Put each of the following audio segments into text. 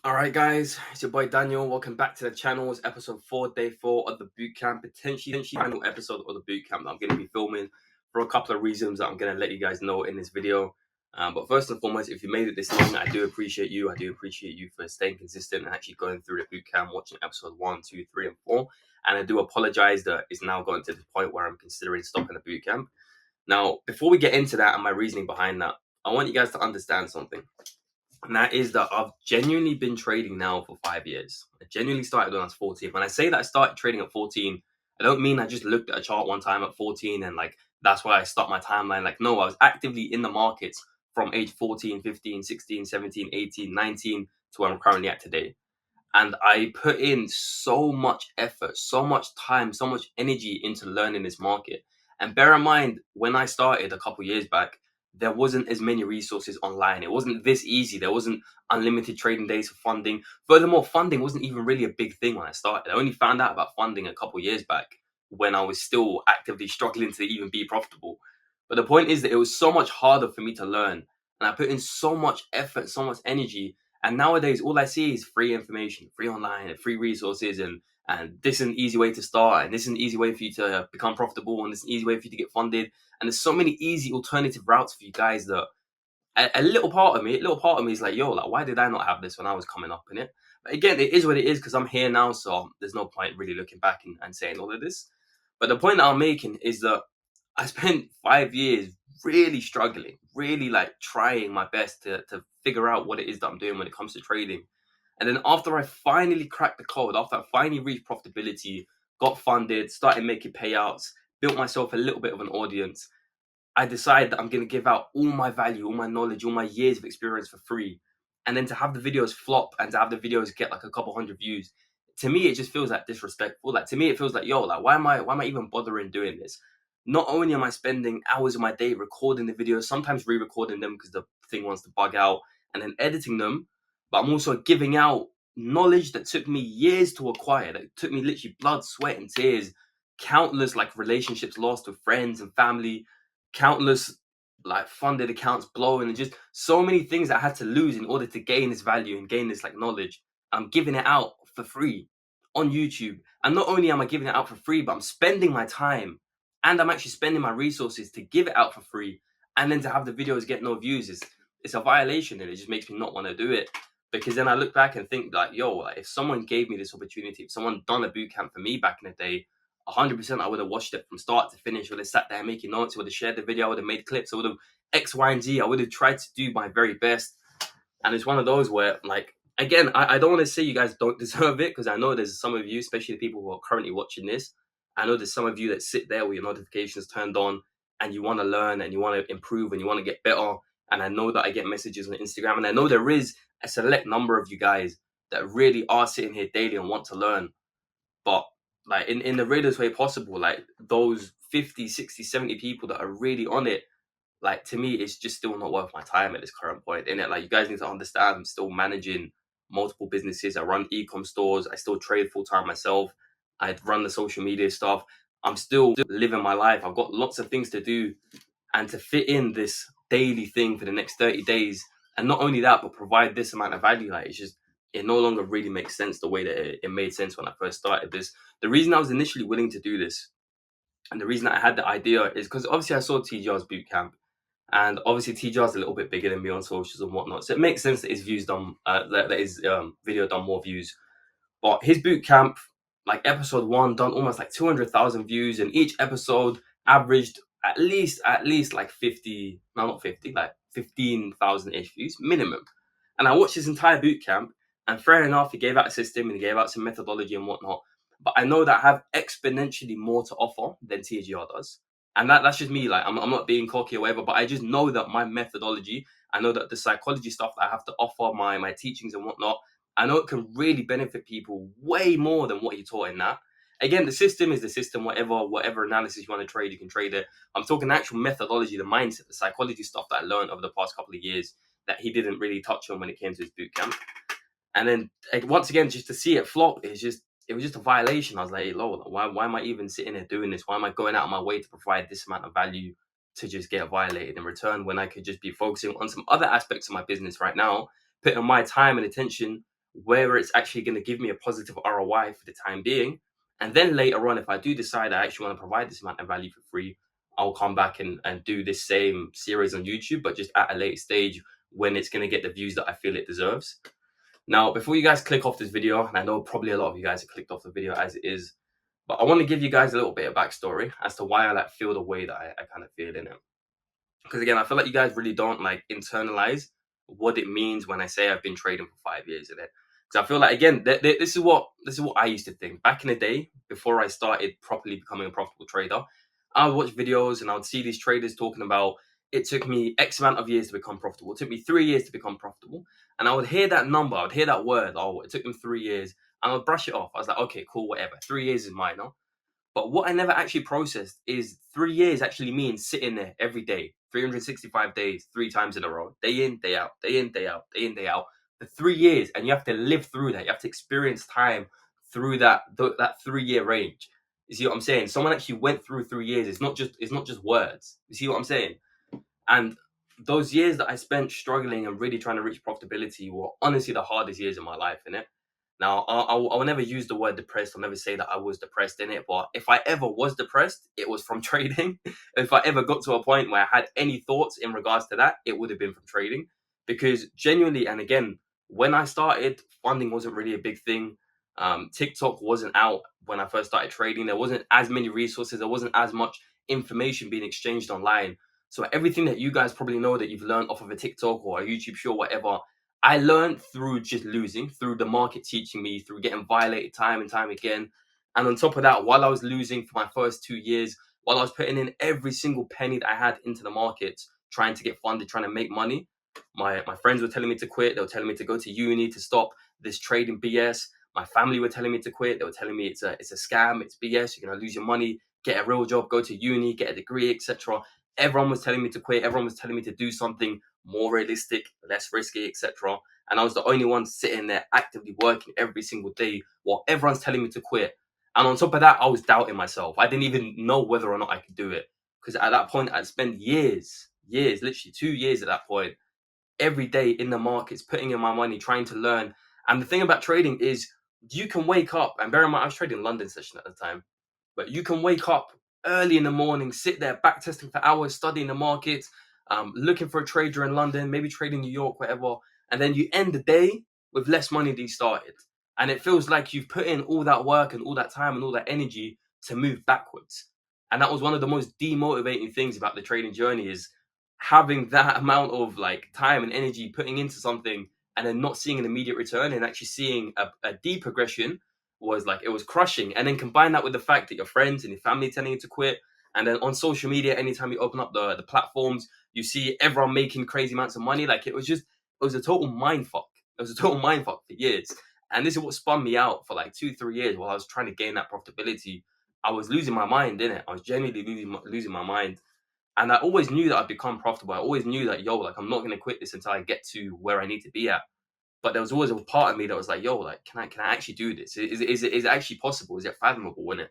All right, guys, it's your boy Daniel. Welcome back to the channel. It's episode 4, day 4 of the bootcamp, potentially final episode of the bootcamp that I'm going to be filming for a couple of reasons that I'm going to let you guys know in this video. But first and foremost, if you made it this long, I do appreciate you. I do appreciate you for staying consistent and actually going through the bootcamp, watching episode 1, 2, 3, and 4. And I do apologize that it's now gotten to the point where I'm considering stopping the bootcamp. Now, before we get into that and my reasoning behind that, I want you guys to understand something. And that is that I've genuinely been trading now for 5 years. I genuinely started when I was 14. When I say that I started trading at 14, I don't mean I just looked at a chart one time at 14 and that's why I stopped my timeline. No, I was actively in the markets from age 14, 15, 16, 17, 18, 19 to where I'm currently at today. And I put in so much effort, so much time, so much energy into learning this market. And bear in mind, when I started a couple years back, there wasn't as many resources online. It wasn't this easy. There wasn't unlimited trading days for funding. Furthermore, funding wasn't even really a big thing when I started. I only found out about funding a couple years back when I was still actively struggling to even be profitable. But the point is that it was so much harder for me to learn. And I put in so much effort, so much energy. And nowadays, all I see is free information, free online, and free resources, and this is an easy way to start, and this is an easy way for you to become profitable, and this is an easy way for you to get funded. And there's so many easy alternative routes for you guys that a little part of me is like, yo, like, why did I not have this when I was coming up in it? But again, it is what it is because I'm here now, so there's no point really looking back and saying all of this. But the point that I'm making is that I spent 5 years really struggling, really like trying my best to figure out what it is that I'm doing when it comes to trading. And then after I finally cracked the code, after I finally reached profitability, got funded, started making payouts, built myself a little bit of an audience, I decided that I'm going to give out all my value, all my knowledge, all my years of experience for free. And then to have the videos flop and to have the videos get like a couple hundred views, to me, it just feels like disrespectful. Like, to me, it feels like, yo, like, why am I even bothering doing this? Not only am I spending hours of my day recording the videos, sometimes re-recording them because the thing wants to bug out, and then editing them, but I'm also giving out knowledge that took me years to acquire, that took me literally blood, sweat, and tears, countless like relationships lost with friends and family, countless like funded accounts blowing, and just so many things that I had to lose in order to gain this value and gain this like knowledge. I'm giving it out for free on YouTube. And not only am I giving it out for free, but I'm spending my time and I'm actually spending my resources to give it out for free. And then to have the videos get no views is it's a violation, and it just makes me not want to do it. Because then I look back and think like, yo, like, if someone gave me this opportunity, if someone done a boot camp for me back in the day, 100% I would have watched it from start to finish. I would have sat there making notes. I would have shared the video. I would have made clips. I would have X, Y, and Z. I would have tried to do my very best. And it's one of those where, like, again, I don't want to say you guys don't deserve it, because I know there's some of you, especially the people who are currently watching this. I know there's some of you that sit there with your notifications turned on and you want to learn and you want to improve and you want to get better. And I know that I get messages on Instagram, and I know there is a select number of you guys that really are sitting here daily and want to learn. But like in the realest way possible, like those 50, 60, 70 people that are really on it, like, to me, it's just still not worth my time at this current point, innit? Like, you guys need to understand, I'm still managing multiple businesses. I run e-com stores. I still trade full time myself. I run the social media stuff. I'm still living my life. I've got lots of things to do, and to fit in this daily thing for the next 30 days, and not only that, but provide this amount of value, like, it's just, it no longer really makes sense the way that it made sense when I first started this. The reason I was initially willing to do this, and the reason I had the idea, is because obviously I saw TGR's bootcamp, and obviously TGR's a little bit bigger than me on socials and whatnot, so it makes sense that his views done, that his video done more views. But his bootcamp, like episode 1, done almost like 200,000 views, and each episode averaged at least like 50, no, not 50, like 15,000 ish views minimum. And I watched his entire bootcamp, and fair enough, he gave out a system and he gave out some methodology and whatnot. But I know that I have exponentially more to offer than TGR does. And that's just me. Like, I'm not being cocky or whatever, but I just know that my methodology, I know that the psychology stuff that I have to offer, my teachings and whatnot, I know it can really benefit people way more than what he taught in that. Again, the system is the system. Whatever analysis you want to trade, you can trade it. I'm talking actual methodology, the mindset, the psychology stuff that I learned over the past couple of years that he didn't really touch on when it came to his bootcamp. And then, like, once again, just to see it flop, it was just a violation. I was like, hey, Lord, why am I even sitting here doing this? Why am I going out of my way to provide this amount of value to just get violated in return, when I could just be focusing on some other aspects of my business right now, putting my time and attention where it's actually going to give me a positive ROI for the time being. And then later on, if I do decide I actually want to provide this amount of value for free, I'll come back and do this same series on YouTube, but just at a later stage when it's going to get the views that I feel it deserves. Now, before you guys click off this video, and I know probably a lot of you guys have clicked off the video as it is, but I want to give you guys a little bit of backstory as to why I like feel the way that I kind of feel in it. Because again, I feel like you guys really don't like internalize what it means when I say I've been trading for 5 years in it. Because I feel like again, this is what I used to think back in the day before I started properly becoming a profitable trader. I would watch videos and I would see these traders talking about it took me X amount of years to become profitable. It took me 3 years to become profitable, and I would hear that number, I would hear that word. Oh, it took them 3 years, and I would brush it off. I was like, okay, cool, whatever. 3 years is minor. But what I never actually processed is 3 years actually means sitting there every day, 365 days, 3 times in a row, day in, day out, day in, day out, day in, day out, for 3 years. And you have to live through that. You have to experience time through that 3 year range. You see what I'm saying? Someone actually went through 3 years. It's not just words. You see what I'm saying? And those years that I spent struggling and really trying to reach profitability were honestly the hardest years of my life, innit? Now, I will never use the word depressed. I'll never say that I was depressed in it. But if I ever was depressed, it was from trading. If I ever got to a point where I had any thoughts in regards to that, it would have been from trading. Because genuinely, and again, when I started, funding wasn't really a big thing. TikTok wasn't out when I first started trading. There wasn't as many resources. There wasn't as much information being exchanged online. So everything that you guys probably know that you've learned off of a TikTok or a YouTube show, whatever, I learned through just losing, through the market teaching me, through getting violated time and time again. And on top of that, while I was losing for my first 2 years, while I was putting in every single penny that I had into the markets, trying to get funded, trying to make money, my friends were telling me to quit. They were telling me to go to uni, to stop this trading BS. My family were telling me to quit. They were telling me it's a scam, it's BS, you're gonna lose your money, get a real job, go to uni, get a degree, etc. Everyone was telling me to quit. Everyone was telling me to do something more realistic, less risky, etc. And I was the only one sitting there actively working every single day while everyone's telling me to quit. And on top of that, I was doubting myself. I didn't even know whether or not I could do it. Because at that point, I'd spent years, literally 2 years at that point, every day in the markets, putting in my money, trying to learn. And the thing about trading is you can wake up, and bear in mind, I was trading London session at the time, but you can wake up early in the morning, sit there back testing for hours, studying the markets, looking for a trader in London, maybe trading New York, whatever, and then you end the day with less money than you started. And it feels like you've put in all that work and all that time and all that energy to move backwards. And that was one of the most demotivating things about the trading journey is having that amount of like time and energy putting into something and then not seeing an immediate return and actually seeing a deep progression was like it was crushing. And then combine that with the fact that your friends and your family telling you to quit, and then on social media, anytime you open up the platforms, you see everyone making crazy amounts of money. Like it was a total mind fuck. It was a total mind fuck for years. And this is what spun me out for like 2-3 years while I was trying to gain that profitability. I was losing my mind in it. I was genuinely losing my mind. And I always knew that I'd become profitable. I always knew that, yo, like I'm not gonna quit this until I get to where I need to be at. But there was always a part of me that was like, yo, like, can I actually do this? Is it actually possible? Is it fathomable, isn't it?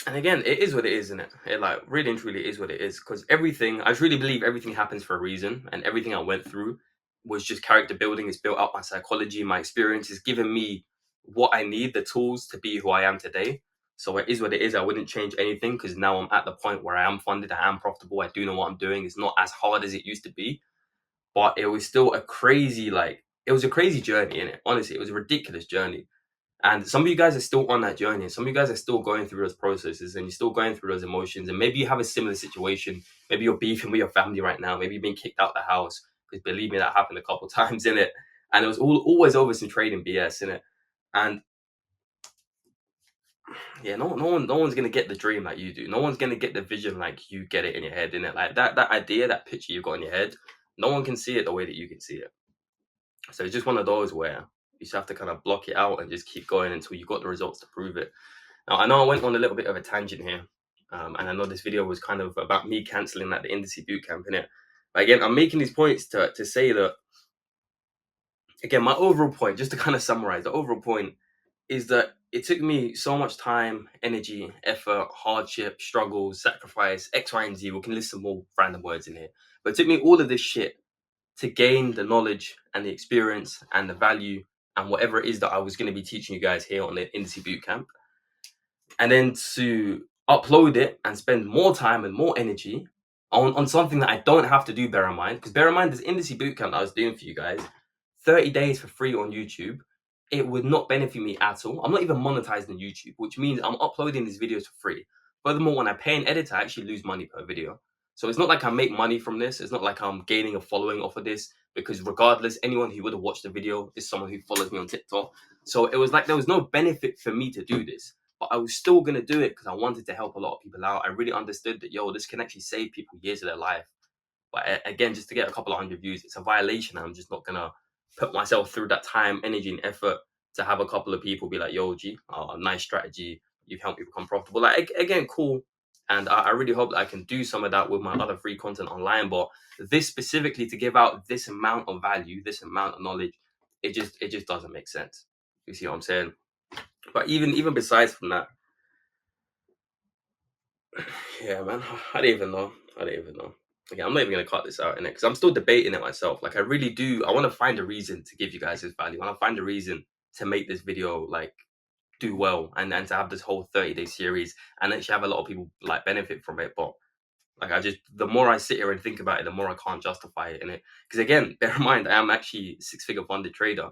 And again, it is what it is, isn't it? It like really and truly is what it is. Because everything, I truly believe everything happens for a reason, and everything I went through was just character building. It's built up my psychology, my experience. It's given me what I need, the tools to be who I am today. So it is what it is. I wouldn't change anything because now I'm at the point where I am funded, I am profitable, I do know what I'm doing. It's not as hard as it used to be, but it was still a crazy, like, it was a crazy journey in it. Honestly, it was a ridiculous journey. And some of you guys are still on that journey. Some of you guys are still going through those processes and you're still going through those emotions. And maybe you have a similar situation. Maybe you're beefing with your family right now. Maybe you're being kicked out the house. Because believe me, that happened a couple of times in it. And it was always over some trading BS in it. And yeah, no one's gonna get the dream like you do. No one's gonna get the vision like you get it in your head, in it. Like that idea, that picture you've got in your head, no one can see it the way that you can see it. So it's just one of those where you just have to kind of block it out and just keep going until you got the results to prove it. Now, I know I went on a little bit of a tangent here, and I know this video was kind of about me cancelling like the Indices BootCamp in it. But again, I'm making these points to say that, again, my overall point, just to kind of summarize, the overall point is that it took me so much time, energy, effort, hardship, struggles, sacrifice, X, Y, and Z. We can list some more random words in here. But it took me all of this shit to gain the knowledge and the experience and the value and whatever it is that I was going to be teaching you guys here on the Indices BootCamp, and then to upload it and spend more time and more energy on something that I don't have to do, bear in mind. Because bear in mind, this Indices Bootcamp that I was doing for you guys, 30 days for free on YouTube, it would not benefit me at all. I'm not even monetized on YouTube, which means I'm uploading these videos for free. Furthermore, when I pay an editor, I actually lose money per video. So it's not like I make money from this. It's not like I'm gaining a following off of this, because regardless, anyone who would have watched the video is someone who follows me on TikTok. So it was like there was no benefit for me to do this, but I was still going to do it because I wanted to help a lot of people out. I really understood that, yo, this can actually save people years of their life. But again, just to get a couple of hundred views, it's a violation. I'm just not going to put myself through that time, energy, and effort to have a couple of people be like, yo, G, nice strategy. You've helped me become profitable. Like, again, cool. And I really hope that I can do some of that with my other free content online. But this specifically, to give out this amount of value, this amount of knowledge, it just doesn't make sense. You see what I'm saying? But even besides from that, yeah, man, I don't even know. Okay, I'm not even gonna cut this out in it because I'm still debating it myself. Like, I really do. I want to find a reason to give you guys this value. I want to find a reason to make this video like do well, and to have this whole 30-day series and actually have a lot of people like benefit from it. But like, the more I sit here and think about it, the more I can't justify it in it. Because again, bear in mind, I am actually a six-figure funded trader.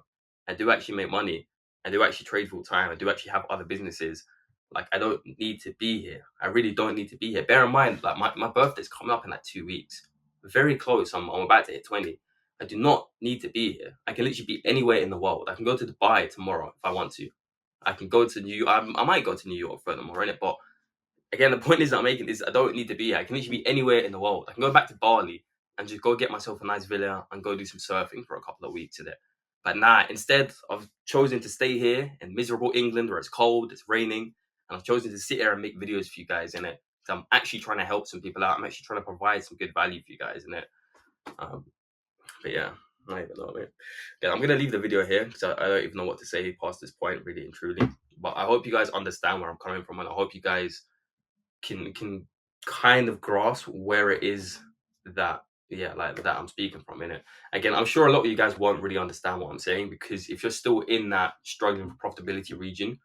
I do actually make money. I do actually trade full time. I do actually have other businesses. Like, I don't need to be here. I really don't need to be here. Bear in mind, like, my birthday's coming up in like 2 weeks. Very close. I'm about to hit 20. I do not need to be here. I can literally be anywhere in the world. I can go to Dubai tomorrow if I want to. I can go to New York. I might go to New York furthermore, innit? But again, the point is I'm making is I don't need to be here. I can literally be anywhere in the world. I can go back to Bali and just go get myself a nice villa and go do some surfing for a couple of weeks in it. But nah, instead I've chosen to stay here in miserable England where it's cold, it's raining, and I've chosen to sit here and make videos for you guys in it. So I'm actually trying to help some people out. I'm actually trying to provide some good value for you guys in it. But yeah, I don't even know, man. Yeah, I'm gonna leave the video here because I don't even know what to say past this point, really and truly. But I hope you guys understand where I'm coming from, and I hope you guys can kind of grasp where it is that I'm speaking from in it. Again, I'm sure a lot of you guys won't really understand what I'm saying, because if you're still in that struggling for profitability region,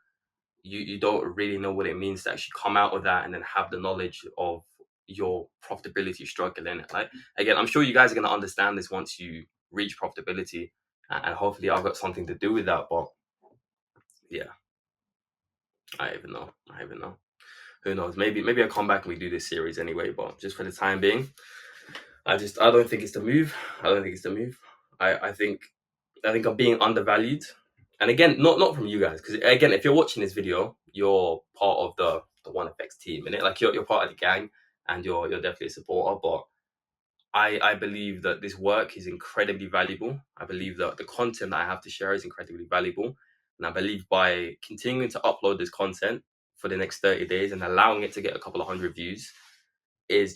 you don't really know what it means to actually come out of that and then have the knowledge of your profitability struggle in it. Like, again, I'm sure you guys are going to understand this once you reach profitability, and hopefully I've got something to do with that. But yeah, I don't even know. Who knows? Maybe I come back and we do this series anyway. But just for the time being, I don't think it's the move. I think I'm being undervalued. And again, not from you guys, because again, if you're watching this video, you're part of the One FX team, and like you're part of the gang, and you're definitely a supporter. But I believe that this work is incredibly valuable. I believe that the content that I have to share is incredibly valuable. And I believe by continuing to upload this content for the next 30 days and allowing it to get a couple of hundred views is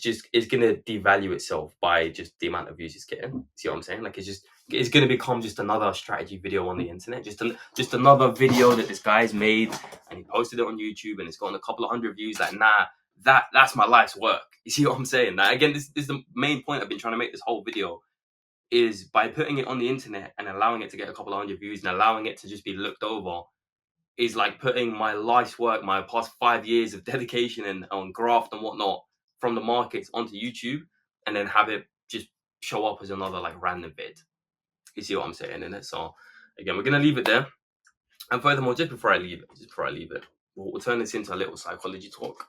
going to devalue itself by just the amount of views it's getting. See what I'm saying? Like, it's going to become just another strategy video on the internet, just another video that this guy's made and he posted it on YouTube and it's gotten a couple of hundred views. Like, nah, that's my life's work. You see what I'm saying? Now, again, this is the main point I've been trying to make this whole video, is by putting it on the internet and allowing it to get a couple of hundred views and allowing it to just be looked over, is like putting my life's work, my past 5 years of dedication and on graft and whatnot from the markets onto YouTube, and then have it just show up as another like random vid. You see what I'm saying in it? So again, we're gonna leave it there. And furthermore, just before I leave it, we'll turn this into a little psychology talk.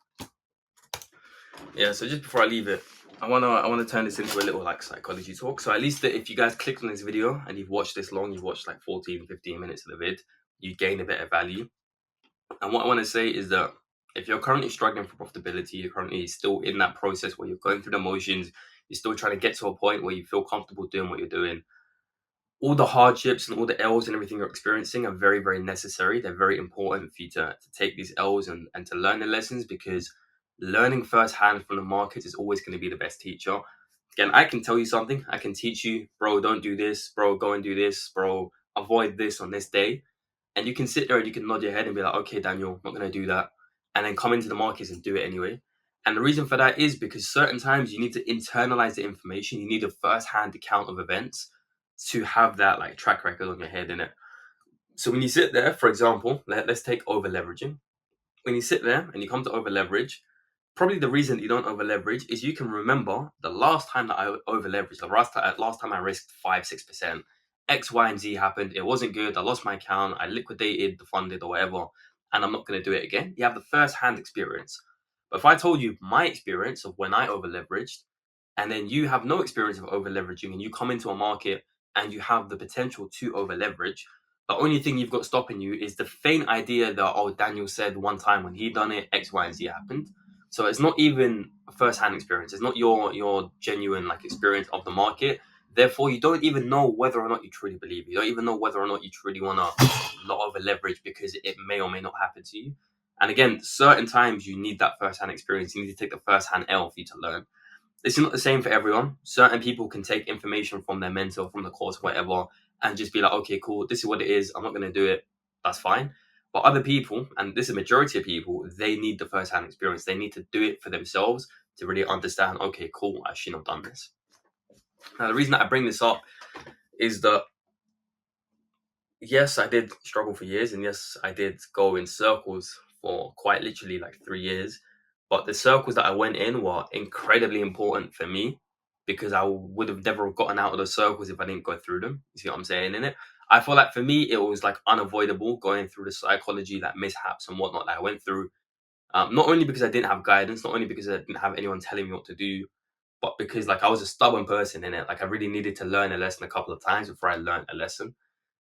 Yeah, so just before I leave it, I wanna turn this into a little like psychology talk. So at least that if you guys clicked on this video and you've watched this long, you've watched like 14, 15 minutes of the vid, you gain a bit of value. And what I want to say is that if you're currently struggling for profitability, you're currently still in that process where you're going through the motions, you're still trying to get to a point where you feel comfortable doing what you're doing, all the hardships and all the L's and everything you're experiencing are very, very necessary. They're very important for you to take these L's and to learn the lessons, because learning firsthand from the markets is always going to be the best teacher. Again, I can tell you something. I can teach you, bro, don't do this. Bro, go and do this. Bro, avoid this on this day. And you can sit there and you can nod your head and be like, okay, Daniel, I'm not going to do that. And then come into the markets and do it anyway. And the reason for that is because certain times you need to internalize the information. You need a first-hand account of events to have that like track record on your head in it. So when you sit there, for example, let's take over leveraging. When you sit there and you come to over leverage, probably the reason you don't over leverage is you can remember the last time that I over leveraged, the last time I risked 5-6%, X, Y, and Z happened. It wasn't good. I lost my account. I liquidated the funded or whatever, and I'm not going to do it again. You have the first hand experience. But if I told you my experience of when I over leveraged, and then you have no experience of over leveraging, and you come into a market and you have the potential to over leverage, the only thing you've got stopping you is the faint idea that, oh, Daniel said one time when he done it, X, Y, and Z happened. So it's not even a first-hand experience. It's not your genuine like experience of the market. Therefore, you don't even know whether or not you truly believe it. You don't even know whether or not you truly want to not over leverage because it may or may not happen to you. And again, certain times you need that first-hand experience. You need to take the first-hand L for you to learn. This is not the same for everyone. Certain people can take information from their mentor, from the course, whatever, and just be like, okay, cool, this is what it is. I'm not going to do it. That's fine. But other people, and this is a majority of people, they need the first-hand experience. They need to do it for themselves to really understand, okay, cool, I shouldn't have done this. Now, the reason that I bring this up is that, yes, I did struggle for years, and yes, I did go in circles for quite literally like 3 years. But the circles that I went in were incredibly important for me because I would have never gotten out of those circles if I didn't go through them. You see what I'm saying in it? I feel like for me, it was like unavoidable going through the psychology, like mishaps and whatnot that I went through. Not only because I didn't have guidance, not only because I didn't have anyone telling me what to do, but because like I was a stubborn person in it. Like I really needed to learn a lesson a couple of times before I learned a lesson.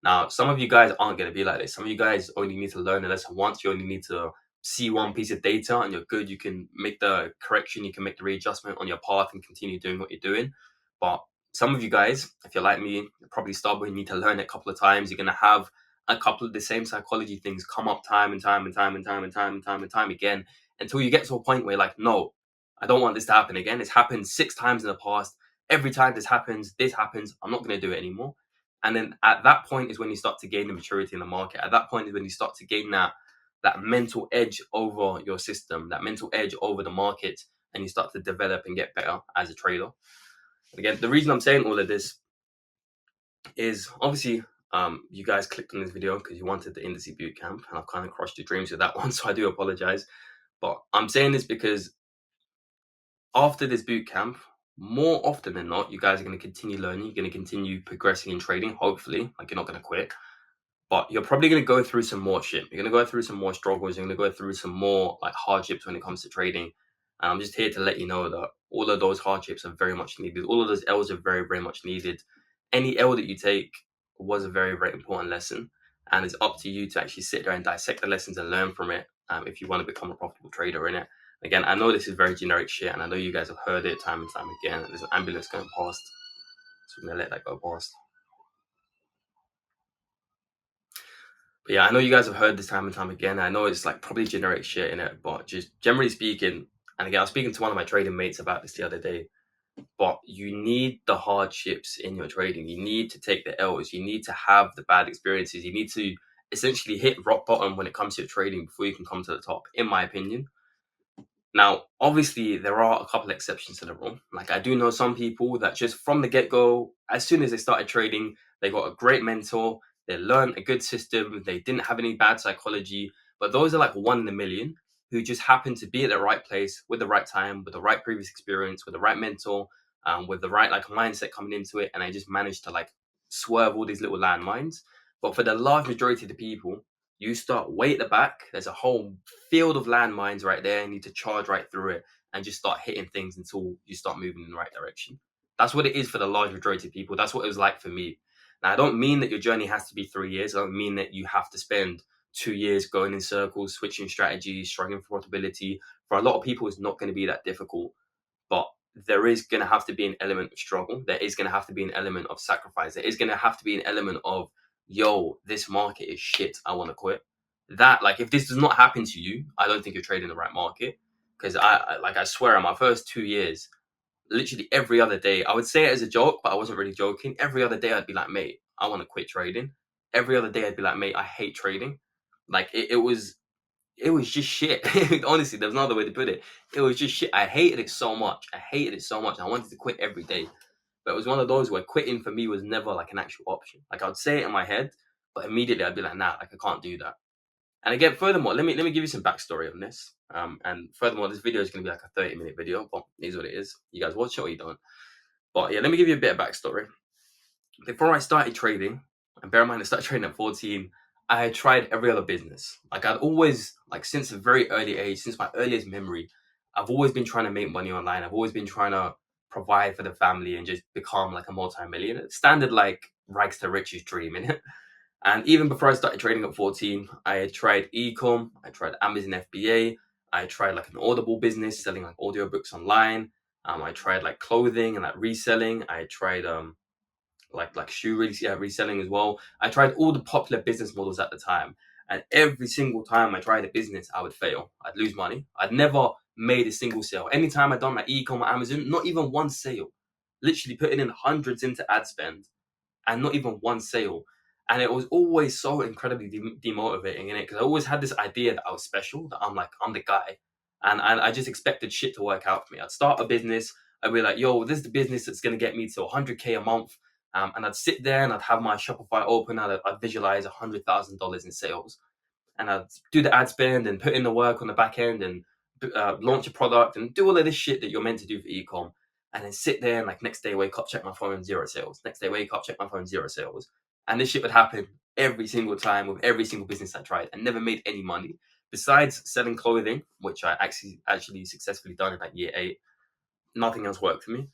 Now, some of you guys aren't going to be like this. Some of you guys only need to learn a lesson once. You only need to see one piece of data and you're good. You can make the correction, you can make the readjustment on your path and continue doing what you're doing. But some of you guys, if you're like me, you're probably stubborn, you need to learn it a couple of times. You're going to have a couple of the same psychology things come up time and time and time and time and time and time and time again until you get to a point where you're like, no, I don't want this to happen again. It's happened 6 times in the past. Every time this happens, I'm not going to do it anymore. And then at that point is when you start to gain the maturity in the market. At that point is when you start to gain that mental edge over your system, that mental edge over the market, and you start to develop and get better as a trader. And again, the reason I'm saying all of this is obviously you guys clicked on this video because you wanted the Indices BootCamp, and I've kind of crushed your dreams with that one, so I do apologize. But I'm saying this because after this bootcamp, more often than not, you guys are going to continue learning. You're going to continue progressing in trading, hopefully. Like, you're not going to quit. But you're probably going to go through some more shit. You're going to go through some more struggles. You're going to go through some more like hardships when it comes to trading. And I'm just here to let you know that all of those hardships are very much needed. All of those L's are very, very much needed. Any L that you take was a very, very important lesson. And it's up to you to actually sit there and dissect the lessons and learn from it if you want to become a profitable trader in it. Again, I know this is very generic shit, and I know you guys have heard it time and time again. There's an ambulance going past, so we're going to let that go past. But yeah, I know you guys have heard this time and time again. I know it's like probably generic shit in it, but just generally speaking, and again, I was speaking to one of my trading mates about this the other day, but you need the hardships in your trading. You need to take the L's. You need to have the bad experiences. You need to essentially hit rock bottom when it comes to your trading before you can come to the top, in my opinion. Now, obviously, there are a couple of exceptions to the rule. Like, I do know some people that just from the get-go, as soon as they started trading, they got a great mentor, they learned a good system, they didn't have any bad psychology. But those are like one in a million who just happen to be at the right place with the right time, with the right previous experience, with the right mentor, with the right like mindset coming into it, and they just managed to like swerve all these little landmines. But for the large majority of the people, you start way at the back. There's a whole field of landmines right there. You need to charge right through it and just start hitting things until you start moving in the right direction. That's what it is for the large majority of people. That's what it was like for me. Now, I don't mean that your journey has to be 3 years. I don't mean that you have to spend 2 years going in circles, switching strategies, struggling for profitability. For a lot of people, it's not going to be that difficult. But there is going to have to be an element of struggle. There is going to have to be an element of sacrifice. There is going to have to be an element of, yo, this market is shit, I want to quit. That, like, if this does not happen to you, I don't think you're trading the right market. Because I swear, in my first 2 years, literally every other day, I would say it as a joke, but I wasn't really joking. Every other day, I'd be like, mate, I want to quit trading. Every other day, I'd be like, mate, I hate trading. Like, it was it was just shit. Honestly, there's no other way to put it. It was just shit. I hated it so much. I hated it so much. I wanted to quit every day. But it was one of those where quitting for me was never like an actual option. Like I would say it in my head, but immediately I'd be like, nah, like I can't do that. And again, furthermore, let me give you some backstory on this. And furthermore, this video is going to be like a 30-minute video, but it is what it is. You guys watch it or you don't. But yeah, let me give you a bit of backstory. Before I started trading, and bear in mind I started trading at 14, I had tried every other business. Like I'd always, like since a very early age, since my earliest memory, I've always been trying to make money online. I've always been trying to provide for the family and just become like a multi-millionaire. Standard like rags to riches dream, innit? And even before I started trading at 14, I had tried ecom, I tried Amazon FBA, I tried like an Audible business selling like audiobooks online. I tried like clothing and like reselling. I tried like shoe reselling as well. I tried all the popular business models at the time, and every single time I tried a business, I would fail. I'd lose money. I'd never made a single sale. Anytime I'd done like ecom or Amazon, not even one sale. Literally putting in hundreds into ad spend and not even one sale. And it was always so incredibly demotivating in it because I always had this idea that I was special, that I'm the guy, and I just expected shit to work out for me. I'd start a business, I'd be like, yo, this is the business that's gonna get me to 100K a month, and I'd sit there and I'd have my Shopify open, and I'd visualize $100,000 in sales, and I'd do the ad spend and put in the work on the back end and launch a product and do all of this shit that you're meant to do for ecom, and then sit there and like next day wake up, check my phone, zero sales. Next day wake up, check my phone, zero sales. And this shit would happen every single time with every single business I tried. I never made any money besides selling clothing, which I actually successfully done in like year 8. Nothing else worked for me.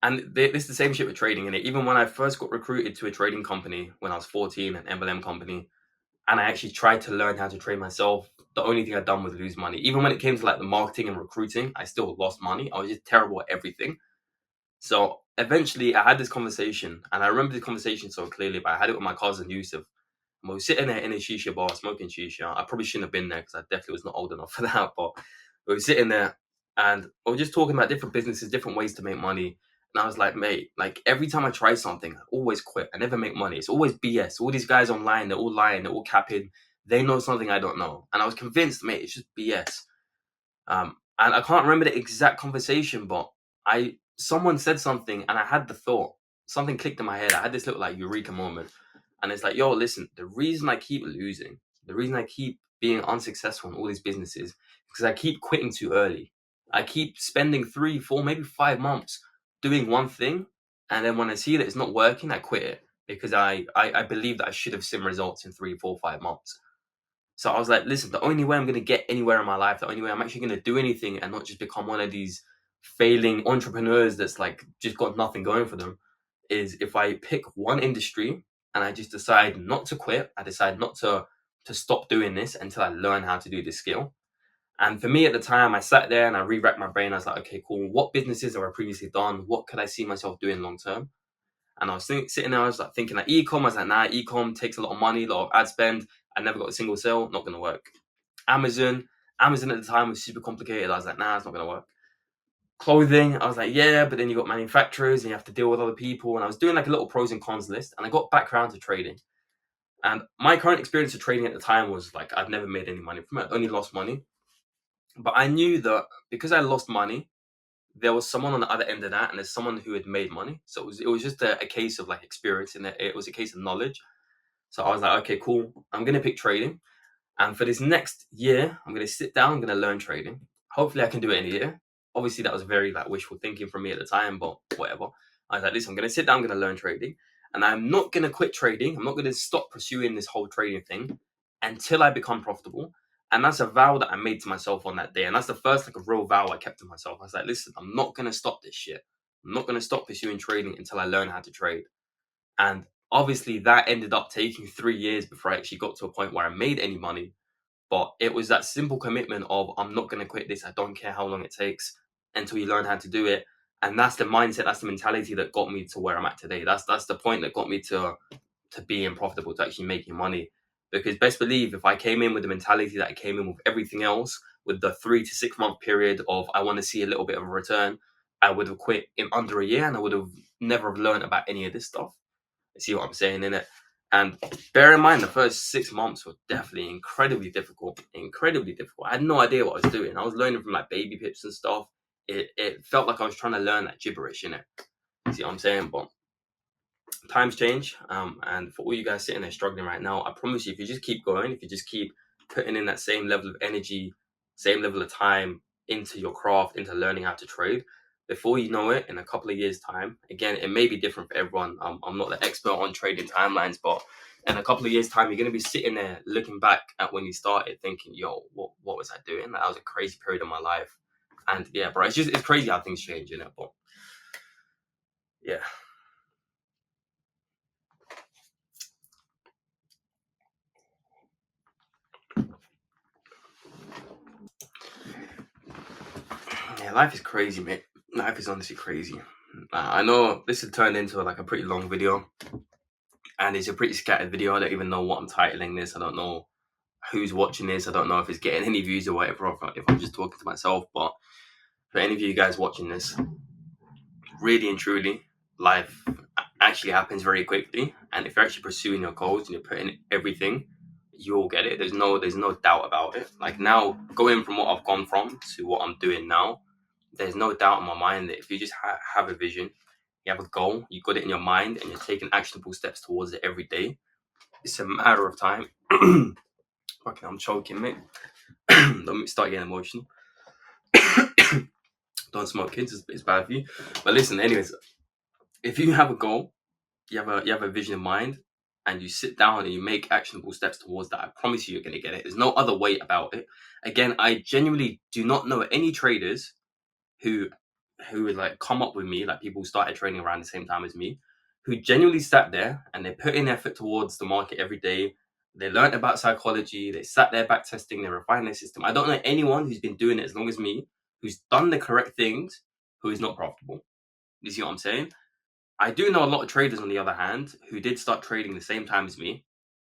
And this is the same shit with trading in it. Even when I first got recruited to a trading company when I was 14, an MLM company, and I actually tried to learn how to trade myself, the only thing I'd done was lose money. Even when it came to like the marketing and recruiting, I still lost money. I was just terrible at everything. So eventually I had this conversation, and I remember this conversation so clearly, but I had it with my cousin Yusuf. And we were sitting there in a shisha bar smoking shisha. I probably shouldn't have been there because I definitely was not old enough for that, but we were sitting there and we were just talking about different businesses, different ways to make money. And I was like, mate, like every time I try something, I always quit. I never make money. It's always BS. All these guys online, they're all lying, they're all capping. They know something I don't know. And I was convinced, mate, it's just BS. And I can't remember the exact conversation, but someone said something and I had the thought. Something clicked in my head. I had this little like eureka moment. And it's like, yo, listen, the reason I keep losing, the reason I keep being unsuccessful in all these businesses, because I keep quitting too early. I keep spending 3, 4, maybe 5 months doing one thing. And then when I see that it's not working, I quit it because I believe that I should have seen results in 3, 4, 5 months. So I was like, listen, the only way I'm going to get anywhere in my life, the only way I'm actually going to do anything and not just become one of these failing entrepreneurs that's like just got nothing going for them, is if I pick one industry and I just decide not to quit. I decide not to stop doing this until I learn how to do this skill. And for me at the time, I sat there and I re-racked my brain. I was like, okay, cool. What businesses have I previously done? What could I see myself doing long term? And I was sitting there, I was like thinking like ecom. I was like, nah, ecom takes a lot of money, a lot of ad spend. I never got a single sale, not gonna work. Amazon, Amazon at the time was super complicated. I was like, nah, it's not gonna work. Clothing, I was like, yeah, but then you got manufacturers and you have to deal with other people. And I was doing like a little pros and cons list, and I got back around to trading. And my current experience of trading at the time was like I've never made any money from it. I only lost money. But I knew that because I lost money, there was someone on the other end of that, and there's someone who had made money. So it was just a case of like experience, and it was a case of knowledge. So I was like, okay, cool. I'm gonna pick trading, and for this next year, I'm gonna sit down. I'm gonna learn trading. Hopefully, I can do it in a year. Obviously, that was very like wishful thinking from me at the time, but whatever. I was like, listen, I'm gonna sit down. I'm gonna learn trading, and I'm not gonna quit trading. I'm not gonna stop pursuing this whole trading thing until I become profitable. And that's a vow that I made to myself on that day. And that's the first like a real vow I kept to myself. I was like, listen, I'm not gonna stop this shit. I'm not gonna stop pursuing trading until I learn how to trade. And obviously that ended up taking 3 years before I actually got to a point where I made any money. But it was that simple commitment of I'm not gonna quit this. I don't care how long it takes until you learn how to do it. And that's the mindset, that's the mentality that got me to where I'm at today. That's the point that got me to being profitable, to actually making money. Because best believe if I came in with the mentality that I came in with everything else, with the 3 to 6 month period of I want to see a little bit of a return, I would have quit in under a year and I would have never have learned about any of this stuff. You see what I'm saying in it? And bear in mind, the first 6 months were definitely incredibly difficult. Incredibly difficult. I had no idea what I was doing. I was learning from like baby pips and stuff. It felt like I was trying to learn that gibberish, innit? See what I'm saying? But times change. And for all you guys sitting there struggling right now, I promise you, if you just keep going, if you just keep putting in that same level of energy, same level of time into your craft, into learning how to trade, before you know it, in a couple of years' time, again, it may be different for everyone. I'm not the expert on trading timelines, but in a couple of years' time, you're going to be sitting there looking back at when you started, thinking, "Yo, what was I doing? That was a crazy period of my life." And yeah, bro, it's crazy how things change, you know. But yeah. Yeah, life is crazy, mate. Life is honestly crazy. I know this has turned into like a pretty long video, and it's a pretty scattered video. I don't even know what I'm titling this. I don't know who's watching this. I don't know if it's getting any views or whatever, or if I'm just talking to myself. But for any of you guys watching this, really and truly, life actually happens very quickly. And if you're actually pursuing your goals and you're putting in everything, you'll get it. There's no doubt about it. Like now, going from what I've gone from to what I'm doing now, there's no doubt in my mind that if you just have a vision, you have a goal, you got it in your mind, and you're taking actionable steps towards it every day, it's a matter of time. Okay, I'm choking, mate. Don't start getting emotional. Don't smoke, kids. It's bad for you. But listen, anyways, if you have a goal, you have a vision in mind, and you sit down and you make actionable steps towards that, I promise you, you're gonna get it. There's no other way about it. Again, I genuinely do not know any traders who would like come up with me, like people who started training around the same time as me, who genuinely sat there and they put in effort towards the market every day. They learned about psychology, they sat there back testing, they refined their system. I don't know anyone who's been doing it as long as me, who's done the correct things, who is not profitable. You see what I'm saying? I do know a lot of traders, on the other hand, who did start trading the same time as me,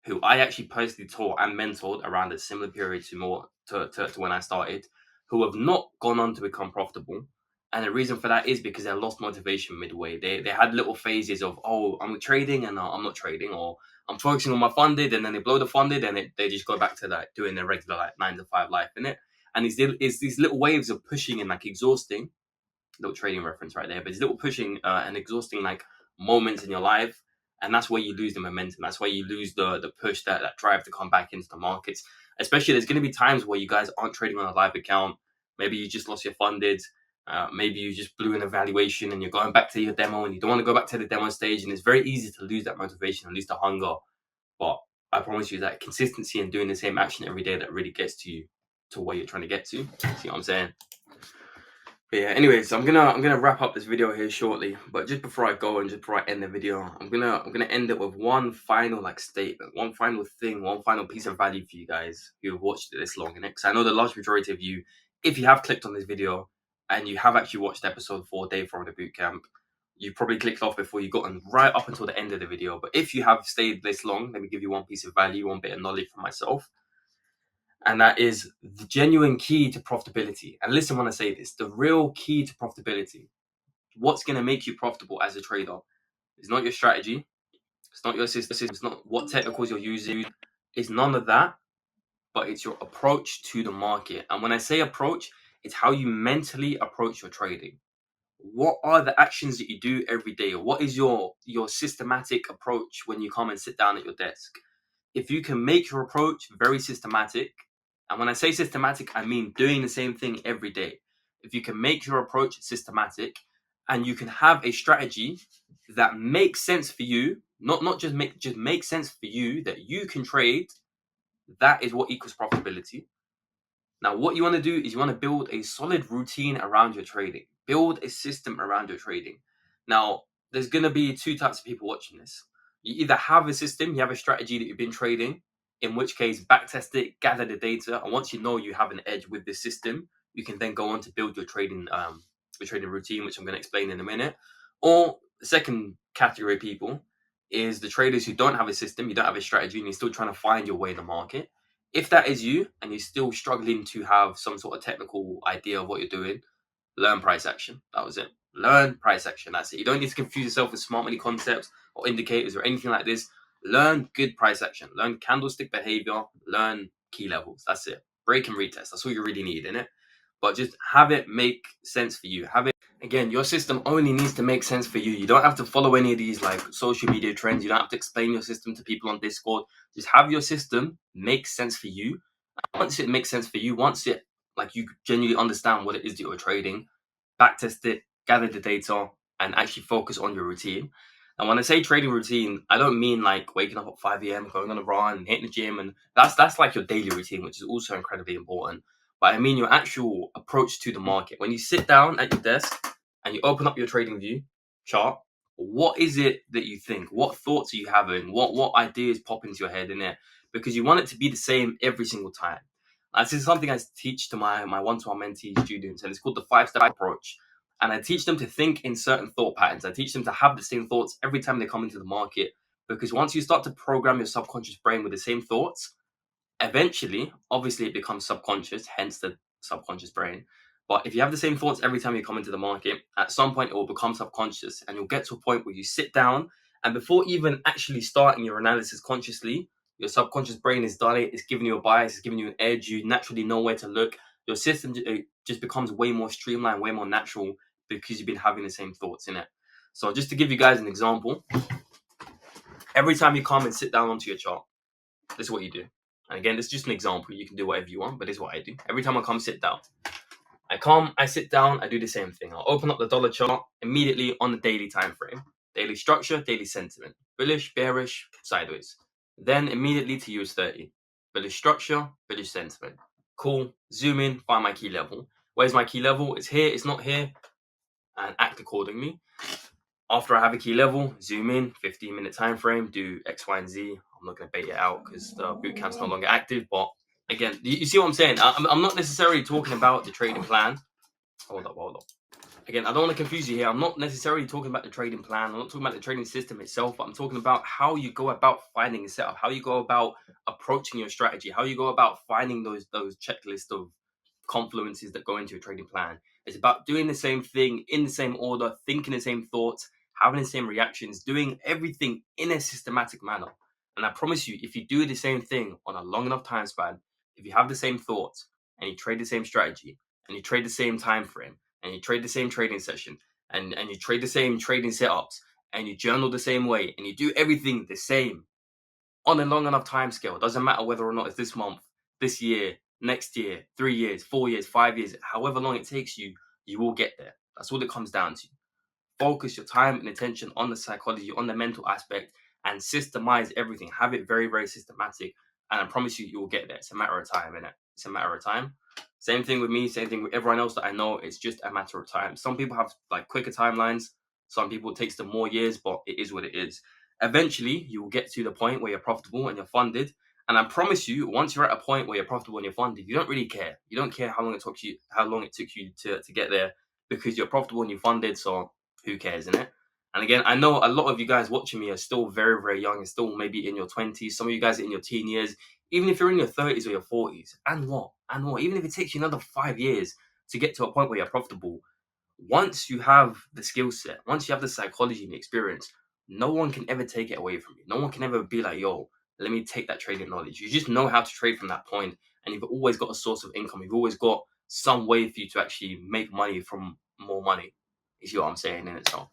who I actually personally taught and mentored around a similar period to when I started, who have not gone on to become profitable. And the reason for that is because they lost motivation midway. They had little phases of, oh, I'm trading and I'm not trading, or I'm focusing on my funded, and then they blow the funded, and they just go back to like doing their regular like 9 to 5 life in it. And these little waves of pushing and like exhausting, little trading reference right there, but it's little pushing and exhausting like moments in your life, and that's where you lose the momentum. That's where you lose the push, that drive to come back into the markets. Especially, there's going to be times where you guys aren't trading on a live account. Maybe you just lost your funded. Maybe you just blew an evaluation and you're going back to your demo, and you don't want to go back to the demo stage. And it's very easy to lose that motivation and lose the hunger. But I promise you that consistency and doing the same action every day, that really gets to you to where you're trying to get to. See what I'm saying? But yeah, anyways, I'm gonna wrap up this video here shortly. But just before I go and just before I end the video, I'm gonna end it with one final like statement, one final thing, one final piece of value for you guys who have watched it this long. And because I know the large majority of you, if you have clicked on this video and you have actually watched episode 4, day 4 of the bootcamp, you probably clicked off before you gotten right up until the end of the video. But if you have stayed this long, let me give you one piece of value, one bit of knowledge from myself. And that is the genuine key to profitability. And listen when I say this, the real key to profitability, what's going to make you profitable as a trader, is not your strategy, it's not your system, it's not what technicals you're using, it's none of that, but it's your approach to the market. And when I say approach, it's how you mentally approach your trading. What are the actions that you do every day? What is your systematic approach when you come and sit down at your desk? If you can make your approach very systematic, and when I say systematic, I mean doing the same thing every day. If you can make your approach systematic, and you can have a strategy that makes sense for you, not just make sense for you, that you can trade, that is what equals profitability. Now, what you want to do is you want to build a solid routine around your trading. Build a system around your trading. Now, there's going to be two types of people watching this. You either have a system, you have a strategy that you've been trading, in which case backtest it, gather the data, and once you know you have an edge with this system, you can then go on to build your trading routine, which I'm going to explain in a minute. Or the second category of people is the traders who don't have a system, you don't have a strategy, and you're still trying to find your way in the market. If that is you and you're still struggling to have some sort of technical idea of what you're doing, learn price action. That was it. Learn price action. That's it. You don't need to confuse yourself with smart money concepts or indicators or anything like this. Learn good price action, learn candlestick behavior, learn key levels. That's it. Break and retest. That's all you really need, innit? But just have it make sense for you. Have it again, your system only needs to make sense for you. You don't have to follow any of these like social media trends. You don't have to explain your system to people on Discord. Just have your system make sense for you. And once it makes sense for you, once it like you genuinely understand what it is that you're trading, backtest it, gather the data, and actually focus on your routine. And when I say trading routine, I don't mean like waking up at 5 a.m., going on a run, and hitting the gym, and that's like your daily routine, which is also incredibly important. But I mean your actual approach to the market. When you sit down at your desk and you open up your trading view chart, what is it that you think? What thoughts are you having? What ideas pop into your head in it? Because you want it to be the same every single time. This is something I teach to my one-to-one mentee students, and it's called the 5-step approach. And I teach them to think in certain thought patterns. I teach them to have the same thoughts every time they come into the market. Because once you start to program your subconscious brain with the same thoughts, eventually, obviously, it becomes subconscious, hence the subconscious brain. But if you have the same thoughts every time you come into the market, at some point it will become subconscious, and you'll get to a point where you sit down, and before even actually starting your analysis consciously, your subconscious brain is done it, it's giving you a bias, it's giving you an edge, you naturally know where to look. Your system just becomes way more streamlined, way more natural because you've been having the same thoughts in it. So just to give you guys an example, every time you come and sit down onto your chart, this is what you do. And again, this is just an example. You can do whatever you want, but this is what I do. Every time I come sit down, I sit down, I do the same thing. I'll open up the dollar chart immediately on the daily time frame. Daily structure, daily sentiment. Bullish, bearish, sideways. Then immediately to US30. Bullish structure, bullish sentiment. Cool. Zoom in, find my key level. Where's my key level? It's here, it's not here. And act accordingly. After I have a key level, zoom in, 15-minute time frame, do X, Y, and Z. I'm not going to bait it out because the bootcamp's no longer active. But again, you see what I'm saying? I'm not necessarily talking about the trading plan. Hold up. Again, I don't want to confuse you here. I'm not necessarily talking about the trading plan. I'm not talking about the trading system itself. But I'm talking about how you go about finding a setup, how you go about approaching your strategy, how you go about finding those checklists of confluences that go into a trading plan. It's about doing the same thing in the same order, thinking the same thoughts, having the same reactions, doing everything in a systematic manner. And I promise you, if you do the same thing on a long enough time span, if you have the same thoughts and you trade the same strategy and you trade the same time frame and you trade the same trading session and you trade the same trading setups and you journal the same way and you do everything the same on a long enough time scale, doesn't matter whether or not it's this month, this year, next year, 3 years, 4 years, 5 years, however long it takes you, you will get there. That's all it comes down to. Focus your time and attention on the psychology, on the mental aspect, and systemize everything. Have it very, very systematic. And I promise you, you will get there. It's a matter of time, innit? It's a matter of time. Same thing with me, same thing with everyone else that I know. It's just a matter of time. Some people have like quicker timelines. Some people it takes them more years, but it is what it is. Eventually, you will get to the point where you're profitable and you're funded. And I promise you, once you're at a point where you're profitable and you're funded, you don't really care. You don't care how long it took you, to get there, because you're profitable and you're funded. So who cares, innit? And again, I know a lot of you guys watching me are still very, very young and still maybe in your 20s. Some of you guys are in your teen years. Even if you're in your 30s or your 40s, and what? Even if it takes you another 5 years to get to a point where you're profitable, once you have the skill set, once you have the psychology and the experience, no one can ever take it away from you. No one can ever be like, yo, let me take that trading knowledge. You just know how to trade from that point, and you've always got a source of income. You've always got some way for you to actually make money from more money. You see what I'm saying in it? So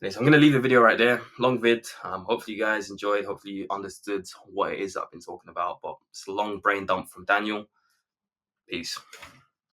I'm going to leave the video right there. Long vid. Hopefully you guys enjoyed. Hopefully you understood what it is that I've been talking about. But it's a long brain dump from Daniel. Peace.